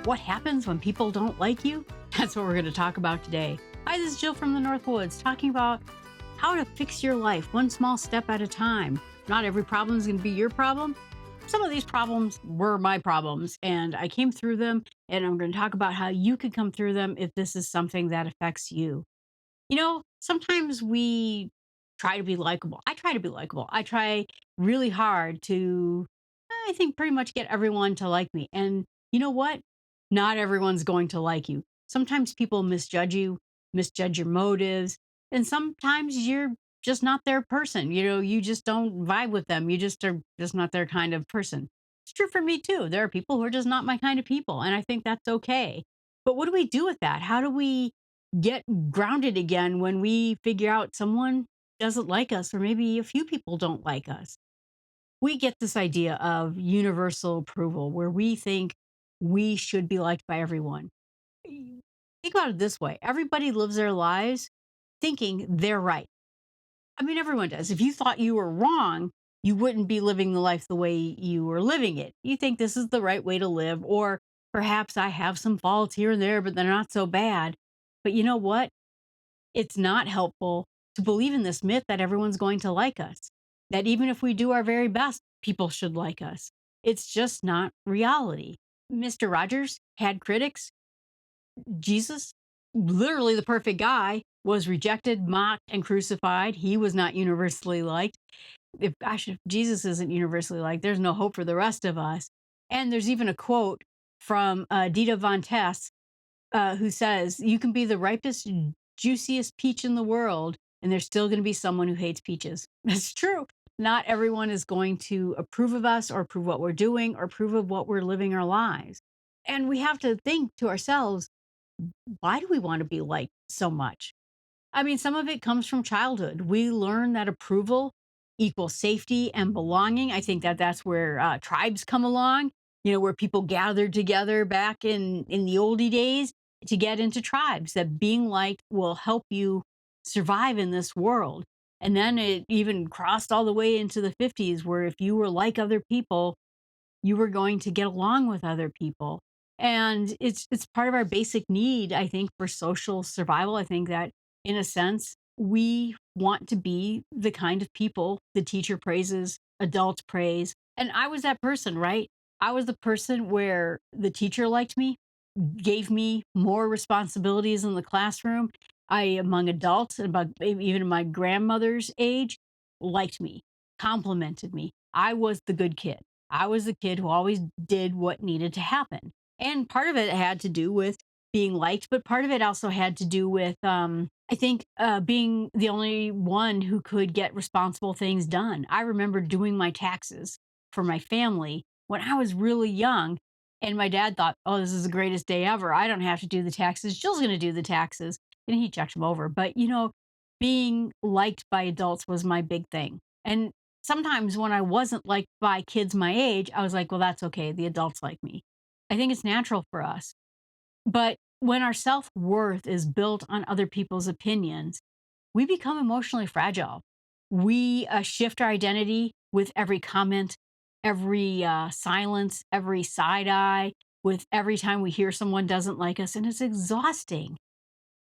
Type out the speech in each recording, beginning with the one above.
What happens when people don't like you? That's what we're going to talk about today. Hi, this is Jill from the North Woods talking about how to fix your life one small step at a time. Not every problem is going to be your problem. Some of these problems were my problems, and I came through them, and I'm going to talk about how you could come through them if this is something that affects you. Sometimes we try to be likable. I try to be likable. I try really hard to, I think, pretty much get everyone to like me. And you know what? Not everyone's going to like you. Sometimes people misjudge you, misjudge your motives, and sometimes you're just not their person. You just don't vibe with them. You just are just not their kind of person. It's true for me too. There are people who are just not my kind of people, and I think that's okay. But what do we do with that? How do we get grounded again when we figure out someone doesn't like us, or maybe a few people don't like us? We get this idea of universal approval where we think we should be liked by everyone. Y- Think about it this way: everybody lives their lives thinking they're right. I mean, everyone does. If you thought you were wrong, you wouldn't be living the life the way you were living it. You think this is the right way to live, or perhaps I have some faults here and there, but they're not so bad. But you know what? It's not helpful to believe in this myth that everyone's going to like us, that even if we do our very best, people should like us. It's just not reality. Mr. Rogers had critics. Jesus, literally the perfect guy, was rejected, mocked, and crucified. He was not universally liked. If Jesus isn't universally liked, there's no hope for the rest of us. And there's even a quote from Dita Von Tess, who says, "You can be the ripest, juiciest peach in the world, and there's still going to be someone who hates peaches." That's true. Not everyone is going to approve of us, or approve what we're doing, or approve of what we're living our lives. And we have to think to ourselves, why do we want to be liked so much? I mean, some of it comes from childhood. We learn that approval equals safety and belonging. I think that that's where tribes come along. Where people gathered together back in the oldie days to get into tribes. That being liked will help you survive in this world. And then it even crossed all the way into the 50s, where if you were like other people, you were going to get along with other people. And it's part of our basic need, I think, for social survival. I think that in a sense, we want to be the kind of people the teacher praises, adults praise. And I was that person, right? I was the person where the teacher liked me, gave me more responsibilities in the classroom. I, among adults, about even my grandmother's age, liked me, complimented me. I was the good kid. I was the kid who always did what needed to happen. And part of it had to do with being liked, but part of it also had to do with, I think, being the only one who could get responsible things done. I remember doing my taxes for my family when I was really young. And my dad thought, oh, this is the greatest day ever. I don't have to do the taxes. Jill's going to do the taxes. And he checked them over. But, being liked by adults was my big thing. And sometimes when I wasn't liked by kids my age, I was like, well, that's okay. The adults like me. I think it's natural for us. But when our self worth is built on other people's opinions, we become emotionally fragile. We shift our identity with every comment, every silence, every side eye, with every time we hear someone doesn't like us. And it's exhausting.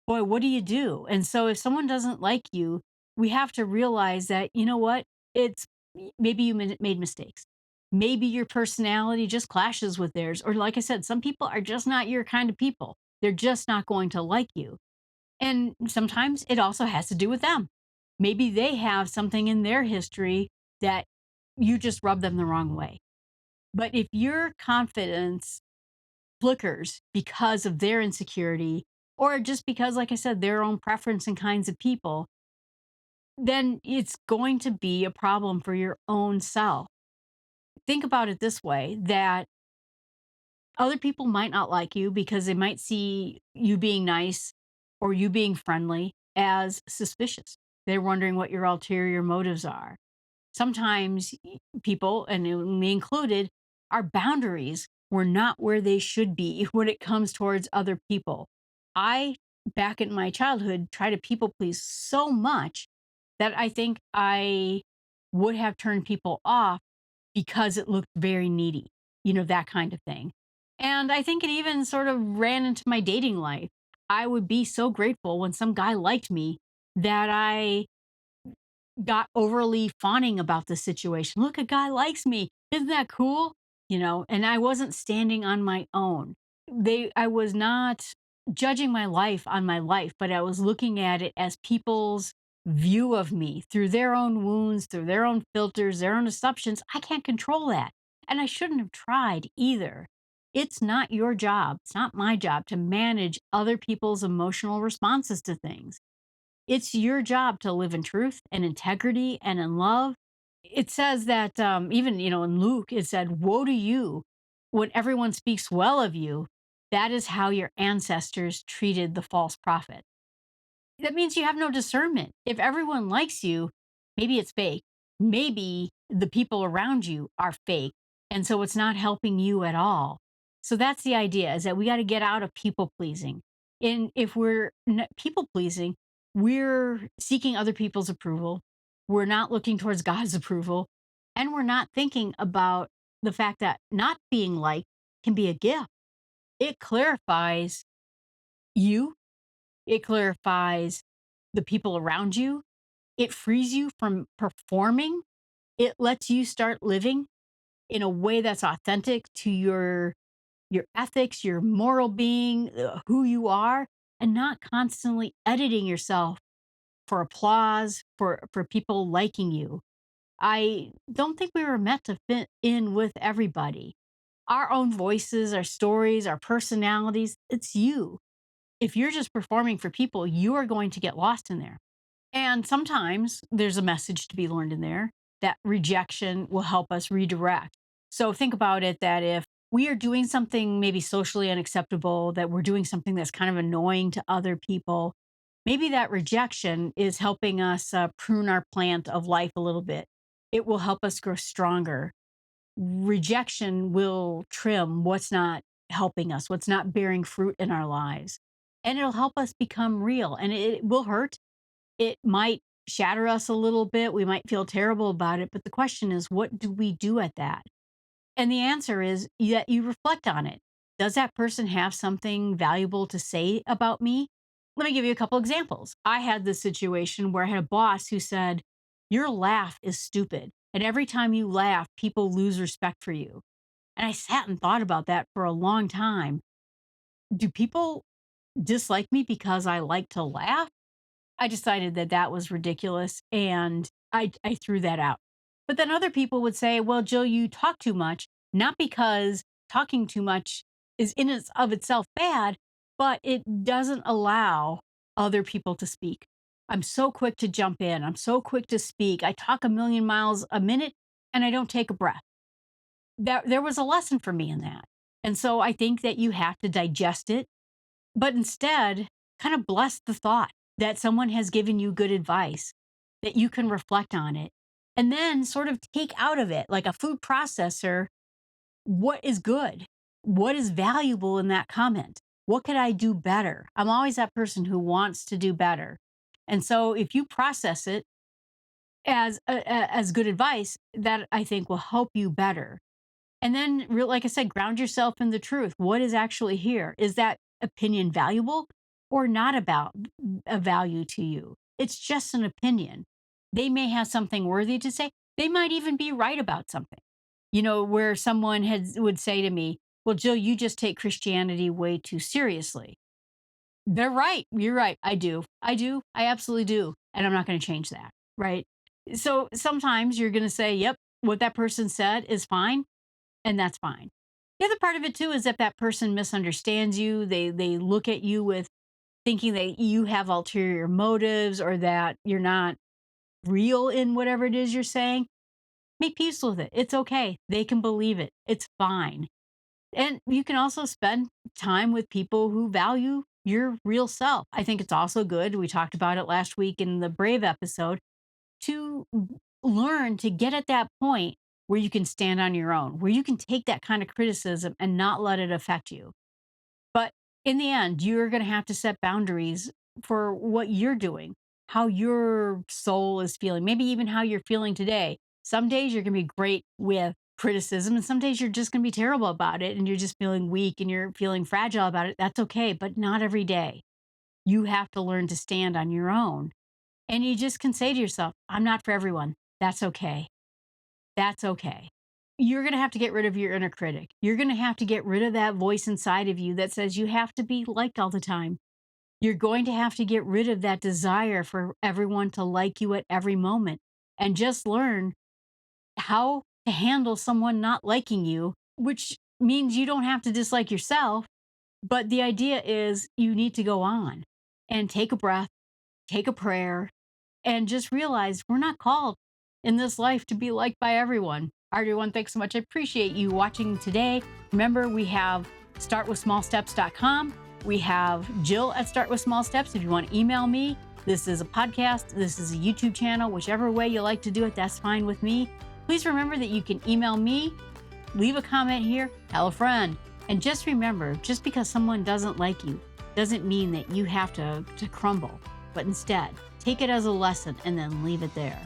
Boy, what do you do? And so if someone doesn't like you, we have to realize that, you know what? It's maybe you made mistakes. Maybe your personality just clashes with theirs. Or, like I said, some people are just not your kind of people. They're just not going to like you. And sometimes it also has to do with them. Maybe they have something in their history that you just rub them the wrong way. But if your confidence flickers because of their insecurity, or just because, like I said, their own preference and kinds of people, then it's going to be a problem for your own self. Think about it this way: that other people might not like you because they might see you being nice or you being friendly as suspicious. They're wondering what your ulterior motives are. Sometimes people, and me included, our boundaries were not where they should be when it comes towards other people. I, back in my childhood, tried to people please so much that I think I would have turned people off because it looked very needy, that kind of thing. And I think it even sort of ran into my dating life. I would be so grateful when some guy liked me that I got overly fawning about the situation. Look, a guy likes me. Isn't that cool? And I wasn't standing on my own. I was not judging my life on my life, but I was looking at it as people's view of me through their own wounds, through their own filters, their own assumptions. I can't control that. And I shouldn't have tried either. It's not your job. It's not my job to manage other people's emotional responses to things. It's your job to live in truth and integrity and in love. It says that even, in Luke, it said, "Woe to you when everyone speaks well of you. That is how your ancestors treated the false prophet." That means you have no discernment. If everyone likes you, maybe it's fake. Maybe the people around you are fake. And so it's not helping you at all. So that's the idea, is that we got to get out of people pleasing. And if we're people pleasing, we're seeking other people's approval. We're not looking towards God's approval. And we're not thinking about the fact that not being liked can be a gift. It clarifies you, it clarifies the people around you. It frees you from performing. It lets you start living in a way that's authentic to your ethics, your moral being, who you are, and not constantly editing yourself for applause, for people liking you. I don't think we were meant to fit in with everybody. Our own voices, our stories, our personalities, it's you. If you're just performing for people, you are going to get lost in there. And sometimes there's a message to be learned in there that rejection will help us redirect. So think about it, that if we are doing something maybe socially unacceptable, that we're doing something that's kind of annoying to other people, maybe that rejection is helping us prune our plant of life a little bit. It will help us grow stronger. Rejection will trim what's not helping us, what's not bearing fruit in our lives. And it'll help us become real. And it will hurt, it might shatter us a little bit. We might feel terrible about it. But the question is, what do we do at that? And the answer is that you reflect on it. Does that person have something valuable to say about me? Let me give you a couple examples. I had this situation where I had a boss who said, "Your laugh is stupid. And every time you laugh, people lose respect for you." And I sat and thought about that for a long time. Do people dislike me because I like to laugh? I decided that that was ridiculous, and I threw that out. But then other people would say, "Well, Jill, you talk too much," not because talking too much is in its of itself bad, but it doesn't allow other people to speak. I'm so quick to jump in. I'm so quick to speak. I talk a million miles a minute and I don't take a breath. There was a lesson for me in that. And so I think that you have to digest it, but instead, kind of bless the thought that someone has given you good advice, that you can reflect on it, and then sort of take out of it, like a food processor, what is good? What is valuable in that comment? What could I do better? I'm always that person who wants to do better. And so if you process it as good advice, that I think will help you better. And then, like I said, ground yourself in the truth. What is actually here? Is that opinion valuable or not about a value to you? It's just an opinion. They may have something worthy to say. They might even be right about something. Where someone would say to me, "Well, Jill, you just take Christianity way too seriously." They're right. You're right. I do. I do. I absolutely do. And I'm not going to change that. Right. So sometimes you're going to say, "Yep, what that person said is fine," and that's fine. The other part of it too is if that person misunderstands you, they look at you with thinking that you have ulterior motives or that you're not real in whatever it is you're saying, make peace with it. It's okay. They can believe it. It's fine. And you can also spend time with people who value your real self. I think it's also good. We talked about it last week in the Brave episode, to learn to get at that point where you can stand on your own, where you can take that kind of criticism and not let it affect you. But in the end, you're going to have to set boundaries for what you're doing, how your soul is feeling, maybe even how you're feeling today. Some days you're going to be great with criticism. And some days you're just going to be terrible about it and you're just feeling weak and you're feeling fragile about it. That's okay, but not every day. You have to learn to stand on your own. And you just can say to yourself, I'm not for everyone. That's okay. That's okay. You're going to have to get rid of your inner critic. You're going to have to get rid of that voice inside of you that says you have to be liked all the time. You're going to have to get rid of that desire for everyone to like you at every moment and just learn how to handle someone not liking you, which means you don't have to dislike yourself. But the idea is you need to go on and take a breath, take a prayer, and just realize we're not called in this life to be liked by everyone. All right, everyone, thanks so much. I appreciate you watching today. Remember, we have startwithsmallsteps.com. We have Jill at Start With Small Steps. If you want to email me, this is a podcast, this is a YouTube channel, whichever way you like to do it, that's fine with me. Please remember that you can email me, leave a comment here, tell a friend. And just remember, just because someone doesn't like you doesn't mean that you have to crumble, but instead, take it as a lesson and then leave it there.